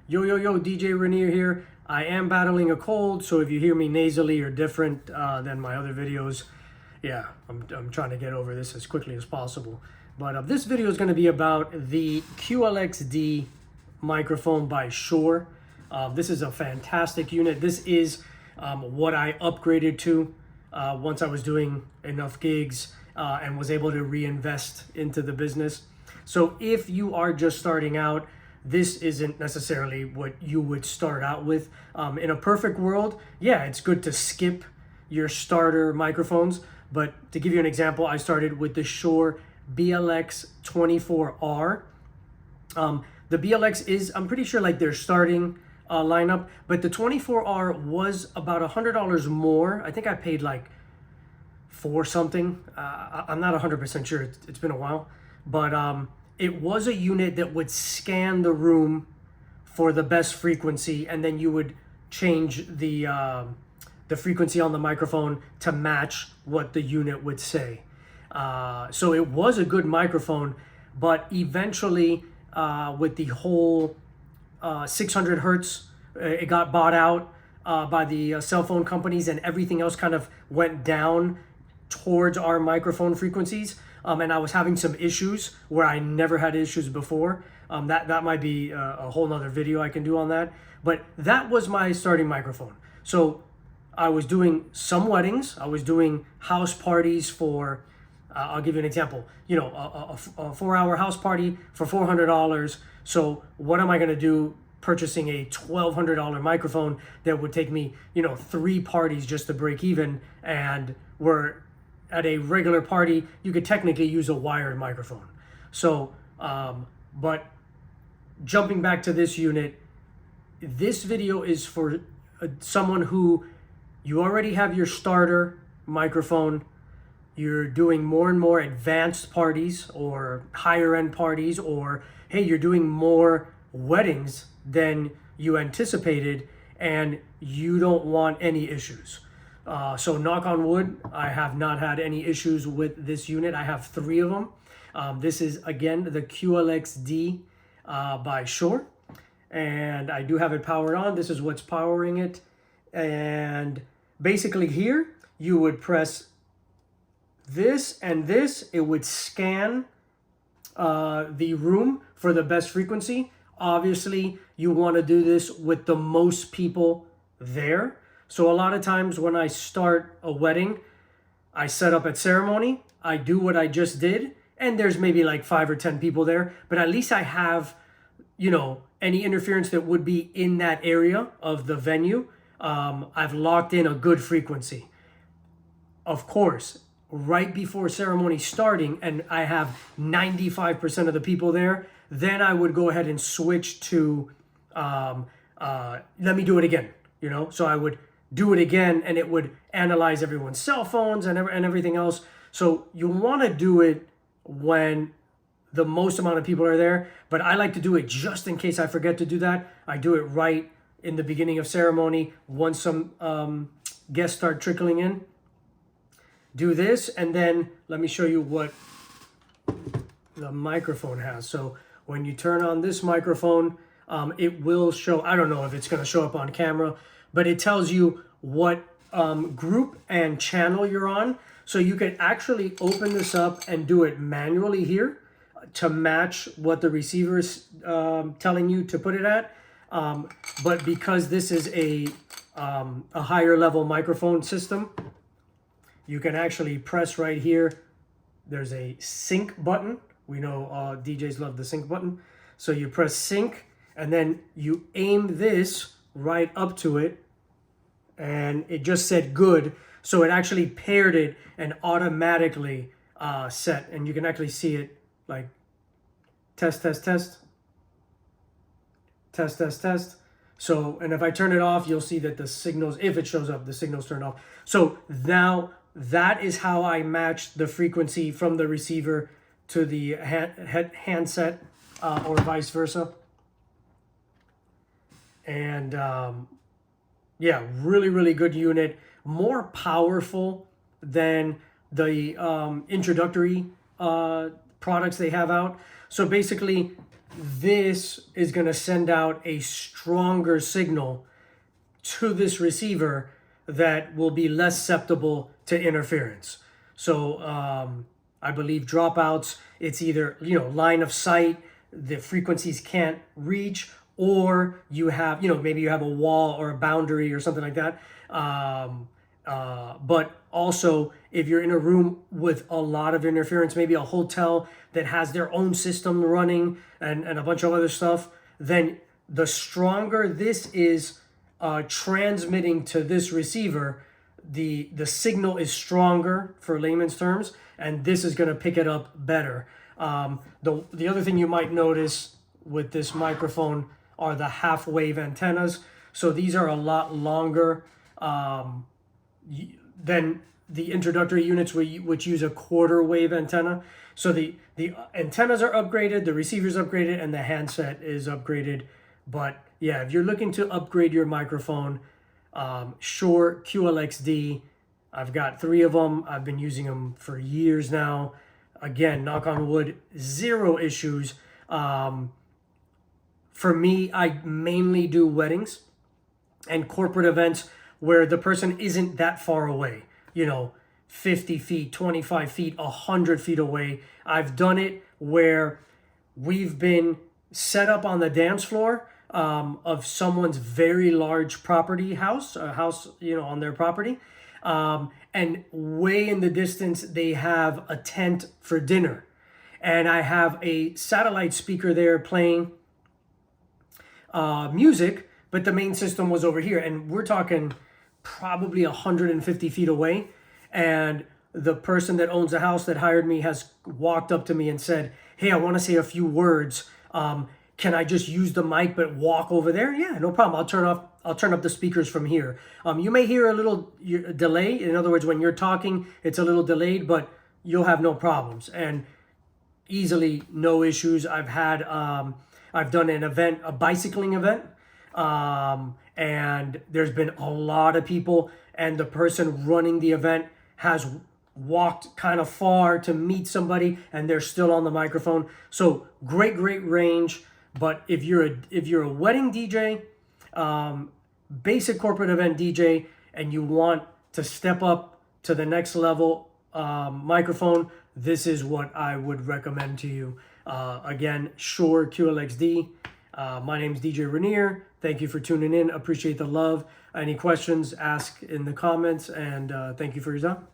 Yo, DJ Rainier here. I am battling a cold, so if you hear me nasally or different than my other videos, yeah, I'm trying to get over this as quickly as possible. But this video is going to be about the QLXD microphone by Shure. This is a fantastic unit. This is what I upgraded to once I was doing enough gigs and was able to reinvest into the business. So if you are just starting out, this isn't necessarily what you would start out with. In a perfect world, yeah, it's good to skip your starter microphones. But to give you an example, I started with the Shure BLX24R. The BLX is, I'm pretty sure, like their starting lineup, but the 24R was about $100 more. I think I paid like $4 something. I'm not 100% sure. It's been a while, but it was a unit that would scan the room for the best frequency, and then you would change the frequency on the microphone to match what the unit would say. So it was a good microphone, but eventually with the whole 600 hertz, it got bought out by the cell phone companies, and everything else kind of went down towards our microphone frequencies. And I was having some issues where I never had issues before. That might be a whole nother video I can do on that. But that was my starting microphone. So I was doing some weddings. I was doing house parties for, I'll give you an example, you know, a 4-hour house party for $400. So what am I going to do purchasing a $1,200 microphone that would take me, you know, 3 parties just to break even? And we're at a regular party, you could technically use a wired microphone. So, but jumping back to this unit, this video is for someone who, you already have your starter microphone, you're doing more and more advanced parties or higher end parties, or hey, you're doing more weddings than you anticipated and you don't want any issues. So knock on wood, I have not had any issues with this unit. I have 3 of them. This is, again, the QLXD by Shure. And I do have it powered on. This is what's powering it. And basically here, you would press this and this. It would scan the room for the best frequency. Obviously, you want to do this with the most people there. So a lot of times when I start a wedding, I set up at ceremony, I do what I just did, and there's maybe like 5 or 10 people there, but at least I have, you know, any interference that would be in that area of the venue. I've locked in a good frequency. Of course, right before ceremony starting, and I have 95% of the people there, then I would go ahead and switch to, let me do it again, you know? So I would do it again, and it would analyze everyone's cell phones and everything else. So you want to do it when the most amount of people are there, but I like to do it just in case I forget to do that. I do it right in the beginning of ceremony once some guests start trickling in. Do this, and then let me show you what the microphone has. So when you turn on this microphone, it will show, I don't know if it's going to show up on camera, but it tells you what group and channel you're on. So you can actually open this up and do it manually here to match what the receiver is telling you to put it at. But because this is a higher level microphone system, you can actually press right here. There's a sync button. We know DJs love the sync button. So you press sync, and then you aim this right up to it, and it just said good. So it actually paired it and automatically set, and you can actually see it like test. So, and if I turn it off, you'll see that the signals, if it shows up, the signals turn off. So now that is how I match the frequency from the receiver to the handset or vice versa. And yeah, really good unit. More powerful than the introductory products they have out. So basically, this is going to send out a stronger signal to this receiver that will be less susceptible to interference. So I believe dropouts, it's either, line of sight, the frequencies can't reach, or you have, maybe you have a wall or a boundary or something like that. But also, if you're in a room with a lot of interference, maybe a hotel that has their own system running and a bunch of other stuff, then the stronger this is transmitting to this receiver, the signal is stronger, for layman's terms, and this is going to pick it up better. The other thing you might notice with this microphone are the half wave antennas. So these are a lot longer than the introductory units which use a quarter wave antenna. So the antennas are upgraded, the receiver's upgraded, and the handset is upgraded. But yeah, if you're looking to upgrade your microphone, Shure QLXD, I've got 3 of them. I've been using them for years now. Again, knock on wood, 0 issues. For me, I mainly do weddings and corporate events where the person isn't that far away, 50 feet, 25 feet, 100 feet away. I've done it where we've been set up on the dance floor of someone's very large property house, a house, on their property. And way in the distance, they have a tent for dinner. And I have a satellite speaker there playing music, but the main system was over here. And we're talking probably 150 feet away. And the person that owns the house that hired me has walked up to me and said, "Hey, I want to say a few words. Can I just use the mic but walk over there?" "Yeah, no problem. I'll turn up the speakers from here." You may hear a little delay. In other words, when you're talking, it's a little delayed, but you'll have no problems. And easily no issues. I've done an event, a bicycling event, and there's been a lot of people, and the person running the event has walked kind of far to meet somebody, and they're still on the microphone. So great range. But if you're a wedding DJ, basic corporate event DJ, and you want to step up to the next level microphone, this is what I would recommend to you. Again, Shure QLXD. My name's DJ Rainier. Thank you for tuning in. Appreciate the love. Any questions, ask in the comments, and thank you for your time.